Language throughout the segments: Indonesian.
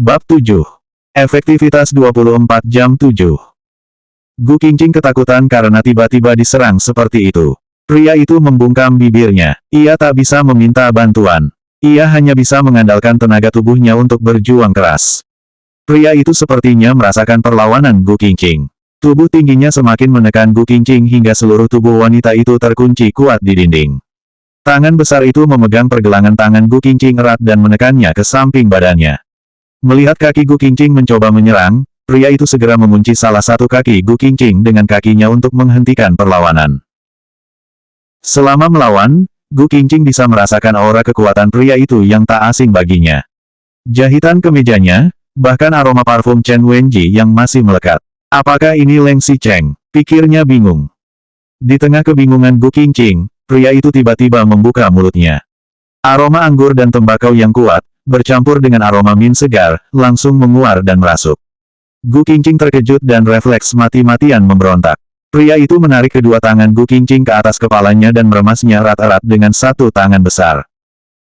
Bab 7. Efektivitas 24 jam 7. Gu Qingqing ketakutan karena tiba-tiba diserang seperti itu. Pria itu membungkam bibirnya. Ia tak bisa meminta bantuan. Ia hanya bisa mengandalkan tenaga tubuhnya untuk berjuang keras. Pria itu sepertinya merasakan perlawanan Gu Qingqing. Tubuh tingginya semakin menekan Gu Qingqing hingga seluruh tubuh wanita itu terkunci kuat di dinding. Tangan besar itu memegang pergelangan tangan Gu Qingqing erat dan menekannya ke samping badannya. Melihat kaki Gu Qingqing mencoba menyerang, pria itu segera mengunci salah satu kaki Gu Qingqing dengan kakinya untuk menghentikan perlawanan. Selama melawan, Gu Qingqing bisa merasakan aura kekuatan pria itu yang tak asing baginya. Jahitan kemejanya, bahkan aroma parfum Chen Wenji yang masih melekat. Apakah ini Leng Xicheng? Pikirnya bingung. Di tengah kebingungan Gu Qingqing, pria itu tiba-tiba membuka mulutnya. Aroma anggur dan tembakau yang kuat, bercampur dengan aroma min segar, langsung menguar dan merasuk. Gu Qingqing terkejut dan refleks mati-matian memberontak. Pria itu menarik kedua tangan Gu Qingqing ke atas kepalanya dan meremasnya erat-erat dengan satu tangan besar.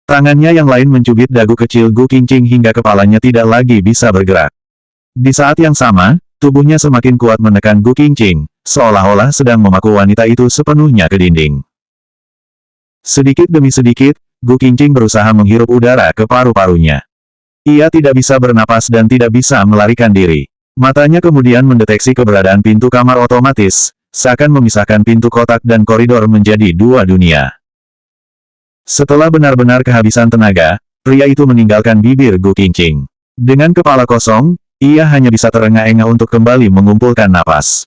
Tangannya yang lain mencubit dagu kecil Gu Qingqing hingga kepalanya tidak lagi bisa bergerak. Di saat yang sama, tubuhnya semakin kuat menekan Gu Qingqing, seolah-olah sedang memaku wanita itu sepenuhnya ke dinding. Sedikit demi sedikit, Gu Qingqing berusaha menghirup udara ke paru-parunya. Ia tidak bisa bernapas dan tidak bisa melarikan diri. Matanya kemudian mendeteksi keberadaan pintu kamar otomatis, seakan memisahkan pintu kotak dan koridor menjadi dua dunia. Setelah benar-benar kehabisan tenaga, pria itu meninggalkan bibir Gu Qingqing. Dengan kepala kosong, ia hanya bisa terengah-engah untuk kembali mengumpulkan napas.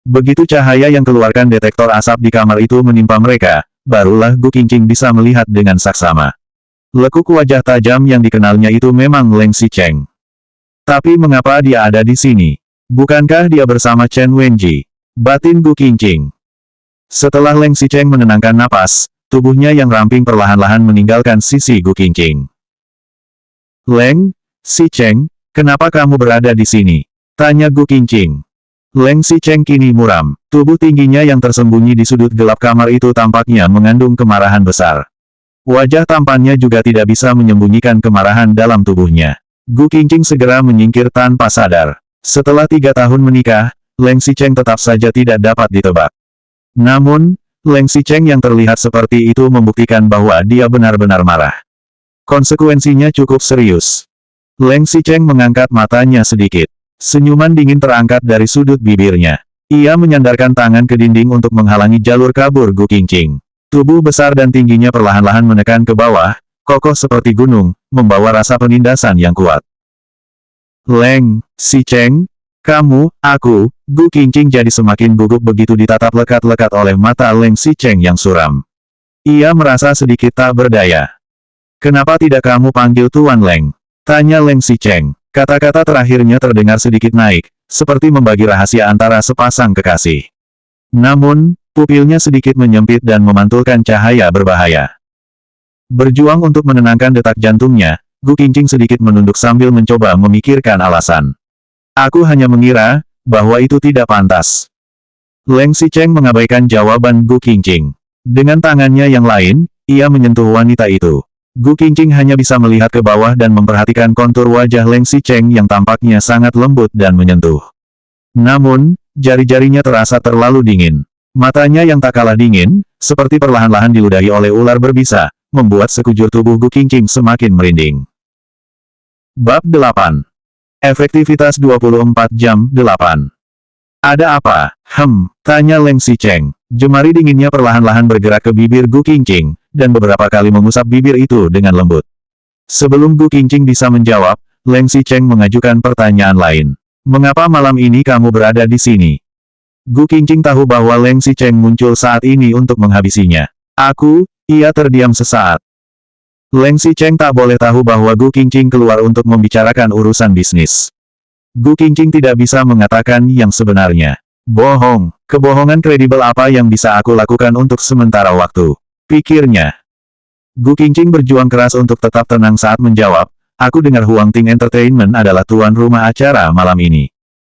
Begitu cahaya yang keluarkan detektor asap di kamar itu menimpa mereka, barulah Gu Qingqing bisa melihat dengan saksama. Lekuk wajah tajam yang dikenalnya itu memang Leng Xicheng. Tapi mengapa dia ada di sini? Bukankah dia bersama Chen Wenji? Batin Gu Qingqing. Setelah Leng Xicheng menenangkan napas, tubuhnya yang ramping perlahan-lahan meninggalkan sisi Gu Qingqing. Leng Xicheng, kenapa kamu berada di sini? Tanya Gu Qingqing. Leng Xicheng kini muram. Tubuh tingginya yang tersembunyi di sudut gelap kamar itu tampaknya mengandung kemarahan besar. Wajah tampannya juga tidak bisa menyembunyikan kemarahan dalam tubuhnya. Gu Qingqing segera menyingkir tanpa sadar. Setelah 3 tahun menikah, Leng Xicheng tetap saja tidak dapat ditebak. Namun, Leng Xicheng yang terlihat seperti itu membuktikan bahwa dia benar-benar marah. Konsekuensinya cukup serius. Leng Xicheng mengangkat matanya sedikit. Senyuman dingin terangkat dari sudut bibirnya. Ia menyandarkan tangan ke dinding untuk menghalangi jalur kabur Gu Qingqing. Tubuh besar dan tingginya perlahan-lahan menekan ke bawah, kokoh seperti gunung, membawa rasa penindasan yang kuat. Leng Xicheng, kamu, aku, Gu Qingqing jadi semakin gugup begitu ditatap lekat-lekat oleh mata Leng Xicheng yang suram. Ia merasa sedikit tak berdaya. Kenapa tidak kamu panggil Tuan Leng? Tanya Leng Xicheng. Kata-kata terakhirnya terdengar sedikit naik, seperti membagi rahasia antara sepasang kekasih. Namun, pupilnya sedikit menyempit dan memantulkan cahaya berbahaya. Berjuang untuk menenangkan detak jantungnya, Gu Qingqing sedikit menunduk sambil mencoba memikirkan alasan. Aku hanya mengira bahwa itu tidak pantas. Leng Xicheng mengabaikan jawaban Gu Qingqing. Dengan tangannya yang lain, ia menyentuh wanita itu. Gu Qingqing hanya bisa melihat ke bawah dan memperhatikan kontur wajah Leng Xicheng yang tampaknya sangat lembut dan menyentuh. Namun, jari-jarinya terasa terlalu dingin. Matanya yang tak kalah dingin, seperti perlahan-lahan diludahi oleh ular berbisa, membuat sekujur tubuh Gu Qingqing semakin merinding. Bab 8. Efektivitas 24 jam 8. Ada apa? Tanya Leng Xicheng. Jemari dinginnya perlahan-lahan bergerak ke bibir Gu Qingqing, dan beberapa kali mengusap bibir itu dengan lembut. Sebelum Gu Qingqing bisa menjawab, Leng Xicheng mengajukan pertanyaan lain. Mengapa malam ini kamu berada di sini? Gu Qingqing tahu bahwa Leng Xicheng muncul saat ini untuk menghabisinya. Ia terdiam sesaat. Leng Xicheng tak boleh tahu bahwa Gu Qingqing keluar untuk membicarakan urusan bisnis. Gu Qingqing tidak bisa mengatakan yang sebenarnya. Bohong, kebohongan kredibel apa yang bisa aku lakukan untuk sementara waktu? Pikirnya. Gu Qingqing berjuang keras untuk tetap tenang saat menjawab, aku dengar Huang Ting Entertainment adalah tuan rumah acara malam ini.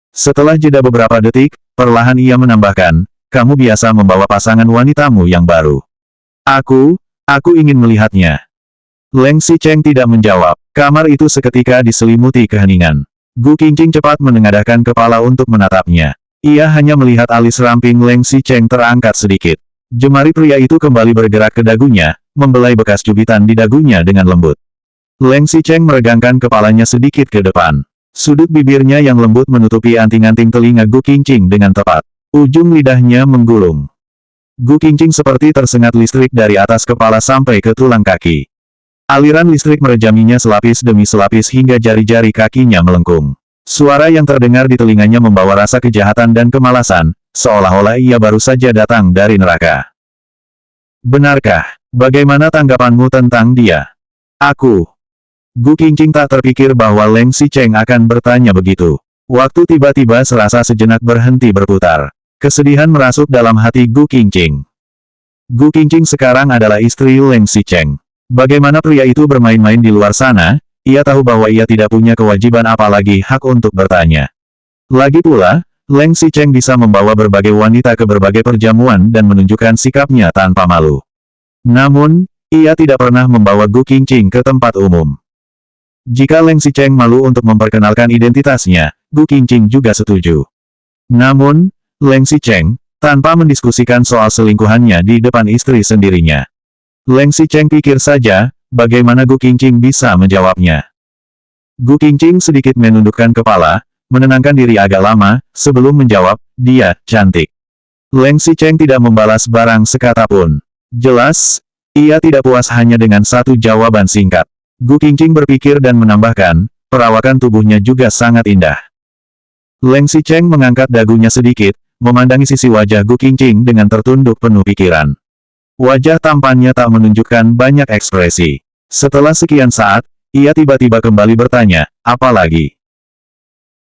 Setelah jeda beberapa detik, perlahan ia menambahkan, kamu biasa membawa pasangan wanitamu yang baru. Aku ingin melihatnya. Leng Xicheng tidak menjawab. Kamar itu seketika diselimuti keheningan. Gu Qingqing cepat menengadahkan kepala untuk menatapnya. Ia hanya melihat alis ramping Leng Xicheng terangkat sedikit. Jemari pria itu kembali bergerak ke dagunya, membelai bekas cubitan di dagunya dengan lembut. Leng Xicheng meregangkan kepalanya sedikit ke depan. Sudut bibirnya yang lembut menutupi anting-anting telinga Gu Qingqing dengan tepat. Ujung lidahnya menggulung. Gu Qingqing seperti tersengat listrik dari atas kepala sampai ke tulang kaki. Aliran listrik merejaminya selapis demi selapis hingga jari-jari kakinya melengkung. Suara yang terdengar di telinganya membawa rasa kejahatan dan kemalasan, seolah-olah ia baru saja datang dari neraka. Benarkah? Bagaimana tanggapanmu tentang dia? Aku. Gu Qingqing tak terpikir bahwa Leng Xicheng akan bertanya begitu. Waktu tiba-tiba serasa sejenak berhenti berputar. Kesedihan merasuk dalam hati Gu Qingqing. Gu Qingqing sekarang adalah istri Leng Xicheng. Bagaimana pria itu bermain-main di luar sana? Ia tahu bahwa ia tidak punya kewajiban apalagi hak untuk bertanya. Lagi pula, Leng Xicheng bisa membawa berbagai wanita ke berbagai perjamuan dan menunjukkan sikapnya tanpa malu. Namun, ia tidak pernah membawa Gu Qingqing ke tempat umum. Jika Leng Xicheng malu untuk memperkenalkan identitasnya, Gu Qingqing juga setuju. Namun, Leng Xicheng, tanpa mendiskusikan soal selingkuhannya di depan istri sendirinya. Leng Xicheng pikir saja, bagaimana Gu Qingqing bisa menjawabnya. Gu Qingqing sedikit menundukkan kepala, menenangkan diri agak lama, sebelum menjawab, dia cantik. Leng Xicheng tidak membalas barang sekata pun. Jelas, ia tidak puas hanya dengan satu jawaban singkat. Gu Qingqing berpikir dan menambahkan, perawakan tubuhnya juga sangat indah. Leng Xicheng mengangkat dagunya sedikit, memandangi sisi wajah Gu Qingqing dengan tertunduk penuh pikiran. Wajah tampannya tak menunjukkan banyak ekspresi. Setelah sekian saat, ia tiba-tiba kembali bertanya, apa lagi?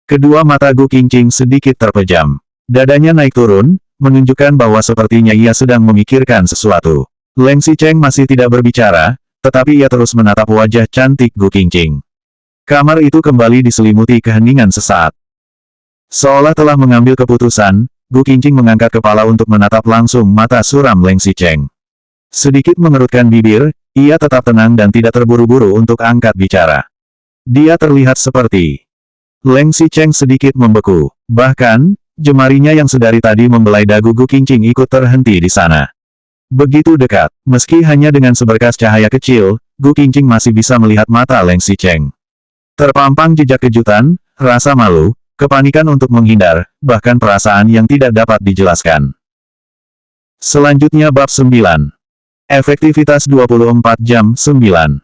Kedua mata Gu Qingqing sedikit terpejam. Dadanya naik turun, menunjukkan bahwa sepertinya ia sedang memikirkan sesuatu. Leng Xicheng masih tidak berbicara, tetapi ia terus menatap wajah cantik Gu Qingqing. Kamar itu kembali diselimuti keheningan sesaat. Seolah telah mengambil keputusan, Gu Qingqing mengangkat kepala untuk menatap langsung mata suram Leng Xicheng. Sedikit mengerutkan bibir, ia tetap tenang dan tidak terburu-buru untuk angkat bicara. Dia terlihat seperti... Leng Xicheng sedikit membeku. Bahkan, jemarinya yang sedari tadi membelai dagu Gu Qingqing ikut terhenti di sana. Begitu dekat, meski hanya dengan seberkas cahaya kecil, Gu Qingqing masih bisa melihat mata Leng Xicheng. Terpampang jejak kejutan, rasa malu, kepanikan untuk menghindar, bahkan perasaan yang tidak dapat dijelaskan. Selanjutnya bab 9. Efektivitas 24 jam 9.